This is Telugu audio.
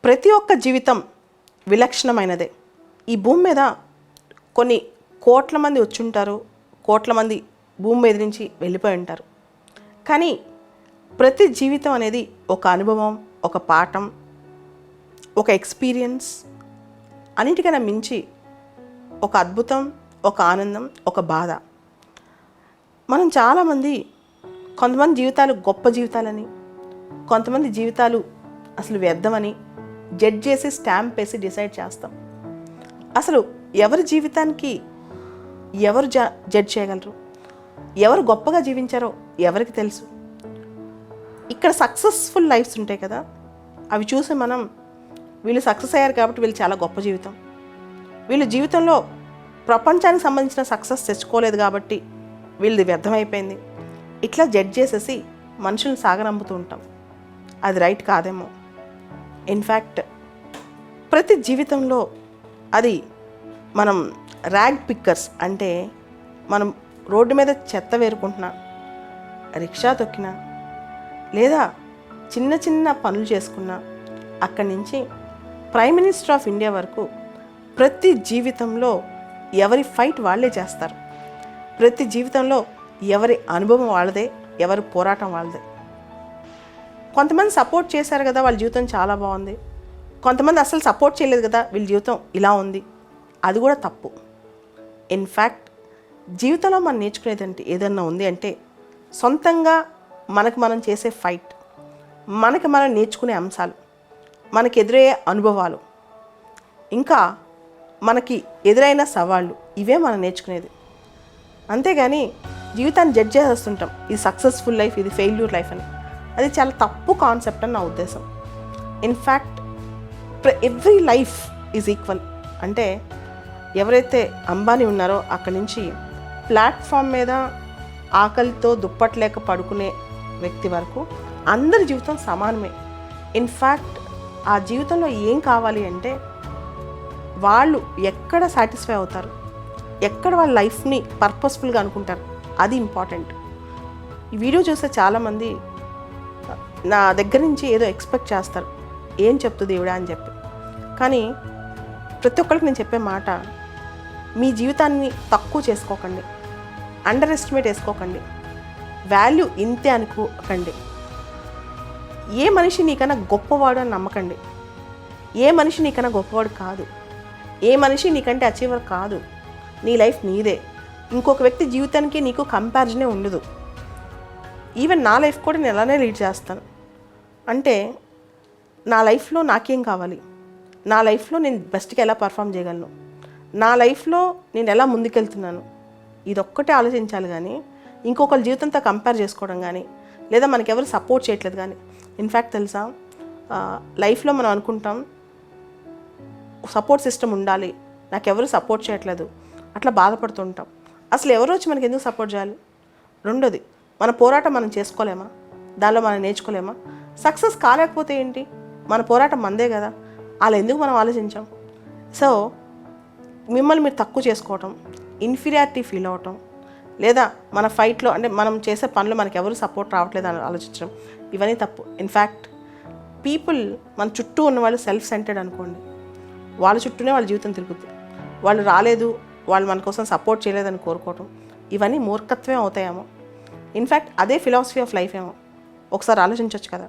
ప్రతి ఒక్క జీవితం విలక్షణమైనదే. ఈ భూమి మీద కొన్ని కోట్ల మంది వచ్చుంటారు, కోట్ల మంది భూమి మీద నుంచి వెళ్ళిపోయి ఉంటారు. కానీ ప్రతి జీవితం అనేది ఒక అనుభవం, ఒక పాఠం, ఒక ఎక్స్పీరియన్స్, అన్నిటికన్నా మించి ఒక అద్భుతం, ఒక ఆనందం, ఒక బాధ. మనం చాలామంది కొంతమంది జీవితాలు గొప్ప జీవితాలని, కొంతమంది జీవితాలు అసలు వ్యర్థమని జడ్జ్ చేసి స్టాంప్ వేసి డిసైడ్ చేస్తాం. అసలు ఎవరి జీవితానికి ఎవరు జడ్జ్ చేయగలరు? ఎవరు గొప్పగా జీవించారో ఎవరికి తెలుసు? ఇక్కడ సక్సెస్ఫుల్ లైఫ్స్ ఉంటాయి కదా, అవి చూసి మనం వీళ్ళు సక్సెస్ అయ్యారు కాబట్టి వీళ్ళు చాలా గొప్ప జీవితం, వీళ్ళు జీవితంలో ప్రపంచానికి సంబంధించిన సక్సెస్ తెచ్చుకోలేదు కాబట్టి వీళ్ళది వ్యర్థమైపోయింది, ఇట్లా జడ్జ్ చేసేసి మనుషులను సాగనంపుతూ ఉంటాం. అది రైట్ కాదేమో. ఇన్ఫ్యాక్ట్ ప్రతి జీవితంలో అది మనం ర్యాగ్ పిక్కర్స్ అంటే మనం రోడ్డు మీద చెత్త వేరుకుంటున్నా, రిక్షా తొక్కినా, లేదా చిన్న చిన్న పనులు చేసుకున్నా, అక్కడి నుంచి ప్రైమ్ మినిస్టర్ ఆఫ్ ఇండియా వరకు ప్రతి జీవితంలో ఎవరి ఫైట్ వాళ్ళే చేస్తారు. ప్రతి జీవితంలో ఎవరి అనుభవం వాళ్ళదే, ఎవరి పోరాటం వాళ్ళదే. కొంతమంది సపోర్ట్ చేశారు కదా, వాళ్ళ జీవితం చాలా బాగుంది. కొంతమంది అసలు సపోర్ట్ చేయలేదు కదా, వీళ్ళ జీవితం ఇలా ఉంది. అది కూడా తప్పు. ఇన్ఫ్యాక్ట్ జీవితంలో మనం నేర్చుకునేదంటే ఏదన్నా ఉంది అంటే సొంతంగా మనకు మనం చేసే ఫైట్, మనకి మనం నేర్చుకునే అంశాలు, మనకి ఎదురయ్యే అనుభవాలు, ఇంకా మనకి ఎదురైన సవాళ్ళు, ఇవే మనం నేర్చుకునేది. అంతేగాని జీవితాన్ని జడ్జ్ చేసేస్తుంటాం, ఇది సక్సెస్ఫుల్ లైఫ్, ఇది ఫెయిల్యూర్ లైఫ్ అని. అది చాలా తప్పు కాన్సెప్ట్ అని నా ఉద్దేశం. In fact every life is equal. అంటే ఎవరైతే అంబానీ ఉన్నారో అక్కడి నుంచి ప్లాట్ఫామ్ మీద ఆకలితో దుప్పట్లేక పడుకునే వ్యక్తి వరకు అందరి జీవితం సమానమే. ఇన్ఫ్యాక్ట్ ఆ జీవితంలో ఏం కావాలి అంటే వాళ్ళు ఎక్కడ సాటిస్ఫై అవుతారు, ఎక్కడ వాళ్ళ లైఫ్ని పర్పస్ఫుల్గా అనుకుంటారు, అది ఇంపార్టెంట్. ఈ వీడియో చూస్తే చాలామంది నా దగ్గర నుంచి ఏదో ఎక్స్పెక్ట్ చేస్తారు, ఏం చెప్తుంది దేవుడా అని చెప్పి. కానీ ప్రతి ఒక్కరికి నేను చెప్పే మాట, మీ జీవితాన్ని తక్కువ చేసుకోకండి, అండర్ ఎస్టిమేట్ వేసుకోకండి, వాల్యూ ఇంతే అనుకోకండి. ఏ మనిషి నీకన్నా గొప్పవాడు అని నమ్మకండి. ఏ మనిషి నీకన్నా గొప్పవాడు కాదు, ఏ మనిషి నీకంటే అచీవర్ కాదు. నీ లైఫ్ నీదే. ఇంకొక వ్యక్తి జీవితానికి నీకు కంపారిజనే ఉండదు. ఈవెన్ నా లైఫ్ కూడా నేను అలానే లీడ్ చేస్తాను. అంటే నా లైఫ్లో నాకేం కావాలి, నా లైఫ్లో నేను బెస్ట్గా ఎలా పర్ఫామ్ చేయగలను, నా లైఫ్లో నేను ఎలా ముందుకెళ్తున్నాను, ఇదొక్కటే ఆలోచించాలి. కానీ ఇంకొకరి జీవితంతో కంపేర్ చేసుకోవడం కానీ, లేదా మనకెవరు సపోర్ట్ చేయట్లేదు కానీ. ఇన్ఫ్యాక్ట్ తెలుసా, లైఫ్లో మనం అనుకుంటాం సపోర్ట్ సిస్టమ్ ఉండాలి, నాకెవరు సపోర్ట్ చేయట్లేదు, అట్లా బాధపడుతుంటాం. అసలు ఎవరు వచ్చి మనకి ఎందుకు సపోర్ట్ చేయాలి? రెండోది, మన పోరాటం మనం చేసుకోలేమా, దానిలో మనం నేర్చుకోలేమా? సక్సెస్ కాలేకపోతే ఏంటి, మన పోరాటం మనదే కదా, అలా ఎందుకు మనం ఆలోచించాం? సో మిమ్మల్ని మీరు తక్కువ చేసుకోవటం, ఇన్ఫీరియారిటీ ఫీల్ అవ్వటం, లేదా మన ఫైట్లో అంటే మనం చేసే పనులు మనకు ఎవరు సపోర్ట్ రావట్లేదు అని ఆలోచించడం, ఇవన్నీ తప్పు. ఇన్ఫ్యాక్ట్ పీపుల్ మన చుట్టూ ఉన్న వాళ్ళు సెల్ఫ్ సెంటర్డ్ అనుకోండి, వాళ్ళ చుట్టూనే వాళ్ళ జీవితం తిరుగుతుంది. వాళ్ళు రాలేదు, వాళ్ళు మన కోసం సపోర్ట్ చేయలేదని కోరుకోవటం, ఇవన్నీ మూర్ఖత్వమే అవుతాయేమో. ఇన్ఫ్యాక్ట్ అదే ఫిలాసఫీ ఆఫ్ లైఫ్ ఏమో. ఒకసారి ఆలోచించవచ్చు కదా.